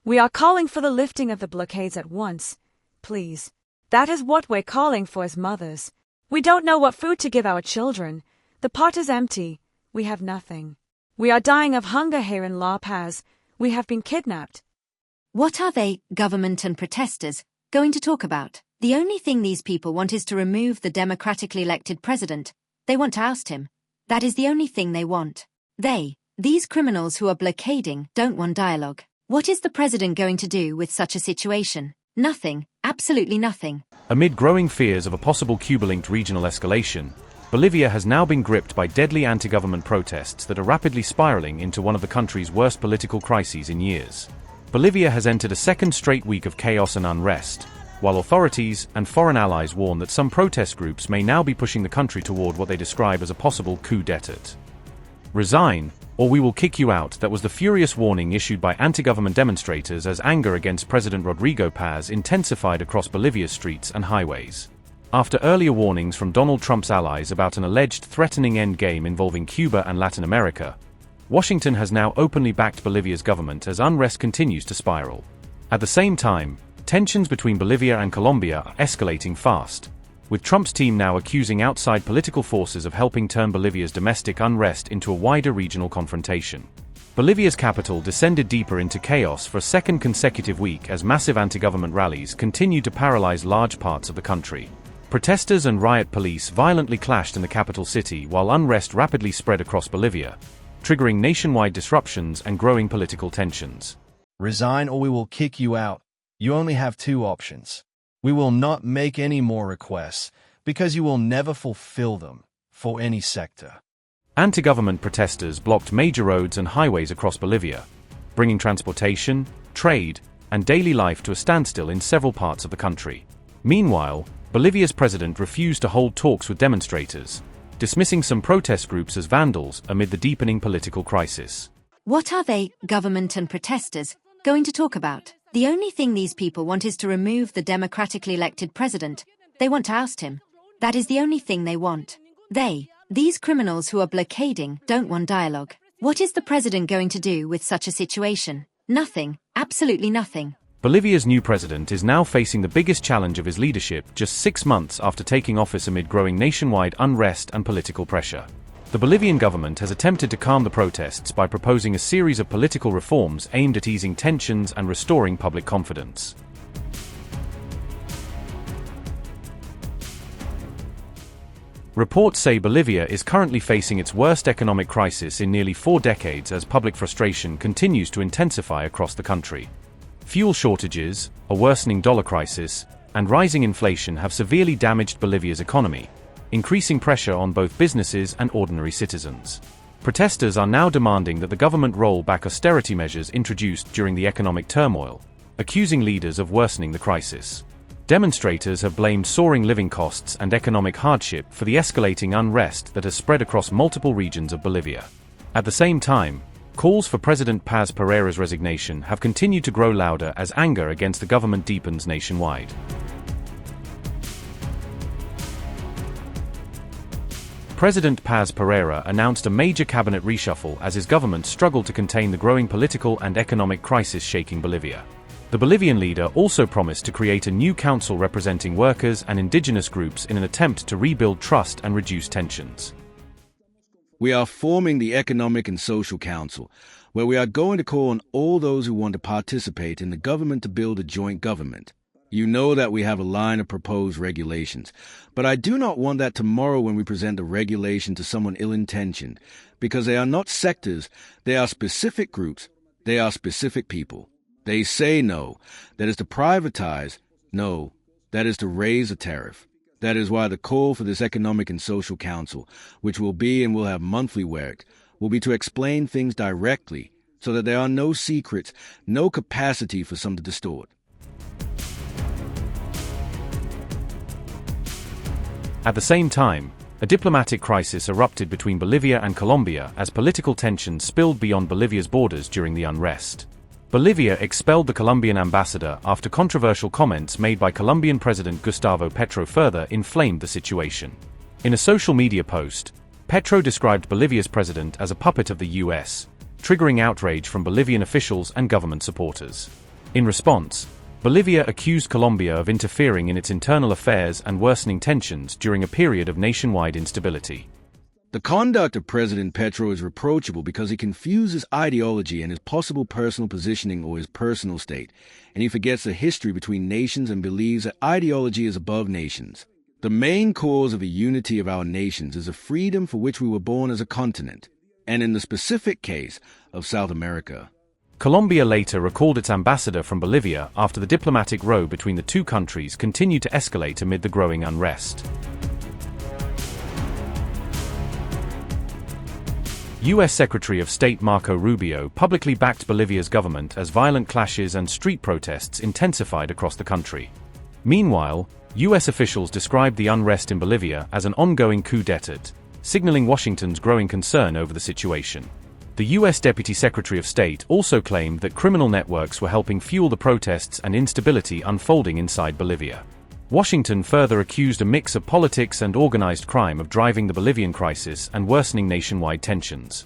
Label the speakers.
Speaker 1: We are calling for the lifting of the blockades at once, please. That is what we're calling for as mothers. We don't know what food to give our children. The pot is empty. We have nothing. We are dying of hunger here in La Paz. We have been kidnapped.
Speaker 2: What are they, government and protesters, going to talk about? The only thing these people want is to remove the democratically elected president. They want to oust him. That is the only thing they want. These criminals who are blockading, don't want dialogue. What is the president going to do with such a situation? Nothing, absolutely nothing.
Speaker 3: Amid growing fears of a possible Cuba-linked regional escalation, Bolivia has now been gripped by deadly anti-government protests that are rapidly spiraling into one of the country's worst political crises in years. Bolivia has entered a second straight week of chaos and unrest, while authorities and foreign allies warn that some protest groups may now be pushing the country toward what they describe as a possible coup d'état. Resign, or we will kick you out, that was the furious warning issued by anti-government demonstrators as anger against President Rodrigo Paz intensified across Bolivia's streets and highways. After earlier warnings from Donald Trump's allies about an alleged threatening endgame involving Cuba and Latin America, Washington has now openly backed Bolivia's government as unrest continues to spiral. At the same time, tensions between Bolivia and Colombia are escalating fast, with Trump's team now accusing outside political forces of helping turn Bolivia's domestic unrest into a wider regional confrontation. Bolivia's capital descended deeper into chaos for a second consecutive week as massive anti-government rallies continued to paralyze large parts of the country. Protesters and riot police violently clashed in the capital city while unrest rapidly spread across Bolivia, triggering nationwide disruptions and growing political tensions.
Speaker 4: Resign or we will kick you out. You only have two options. We will not make any more requests, because you will never fulfill them, for any sector.
Speaker 3: Anti-government protesters blocked major roads and highways across Bolivia, bringing transportation, trade, and daily life to a standstill in several parts of the country. Meanwhile, Bolivia's president refused to hold talks with demonstrators, dismissing some protest groups as vandals amid the deepening political crisis.
Speaker 2: What are they, government and protesters, going to talk about? The only thing these people want is to remove the democratically elected president. They want to oust him. That is the only thing they want. These criminals who are blockading, don't want dialogue. What is the president going to do with such a situation? Nothing, absolutely nothing.
Speaker 3: Bolivia's new president is now facing the biggest challenge of his leadership just 6 months after taking office amid growing nationwide unrest and political pressure. The Bolivian government has attempted to calm the protests by proposing a series of political reforms aimed at easing tensions and restoring public confidence. Reports say Bolivia is currently facing its worst economic crisis in nearly 4 decades as public frustration continues to intensify across the country. Fuel shortages, a worsening dollar crisis, and rising inflation have severely damaged Bolivia's economy, increasing pressure on both businesses and ordinary citizens. Protesters are now demanding that the government roll back austerity measures introduced during the economic turmoil, accusing leaders of worsening the crisis. Demonstrators have blamed soaring living costs and economic hardship for the escalating unrest that has spread across multiple regions of Bolivia. At the same time, calls for President Paz Pereira's resignation have continued to grow louder as anger against the government deepens nationwide. President Paz Pereira announced a major cabinet reshuffle as his government struggled to contain the growing political and economic crisis shaking Bolivia. The Bolivian leader also promised to create a new council representing workers and indigenous groups in an attempt to rebuild trust and reduce tensions.
Speaker 5: We are forming the Economic and Social Council, where we are going to call on all those who want to participate in the government to build a joint government. You know that we have a line of proposed regulations, but I do not want that tomorrow when we present the regulation to someone ill-intentioned, because they are not sectors, they are specific groups, they are specific people. They say no, that is to privatize, no, that is to raise a tariff. That is why the call for this Economic and Social Council, which will be and will have monthly work, will be to explain things directly, so that there are no secrets, no capacity for some to distort.
Speaker 3: At the same time, a diplomatic crisis erupted between Bolivia and Colombia as political tensions spilled beyond Bolivia's borders during the unrest. Bolivia expelled the Colombian ambassador after controversial comments made by Colombian President Gustavo Petro further inflamed the situation. In a social media post, Petro described Bolivia's president as a puppet of the US, triggering outrage from Bolivian officials and government supporters. In response, Bolivia accused Colombia of interfering in its internal affairs and worsening tensions during a period of nationwide instability.
Speaker 5: The conduct of President Petro is reproachable because he confuses ideology and his possible personal positioning or his personal state, and he forgets the history between nations and believes that ideology is above nations. The main cause of the unity of our nations is the freedom for which we were born as a continent, and in the specific case of South America.
Speaker 3: Colombia later recalled its ambassador from Bolivia after the diplomatic row between the two countries continued to escalate amid the growing unrest. U.S. Secretary of State Marco Rubio publicly backed Bolivia's government as violent clashes and street protests intensified across the country. Meanwhile, U.S. officials described the unrest in Bolivia as an ongoing coup d'état, signaling Washington's growing concern over the situation. The U.S. Deputy Secretary of State also claimed that criminal networks were helping fuel the protests and instability unfolding inside Bolivia. Washington further accused a mix of politics and organized crime of driving the Bolivian crisis and worsening nationwide tensions.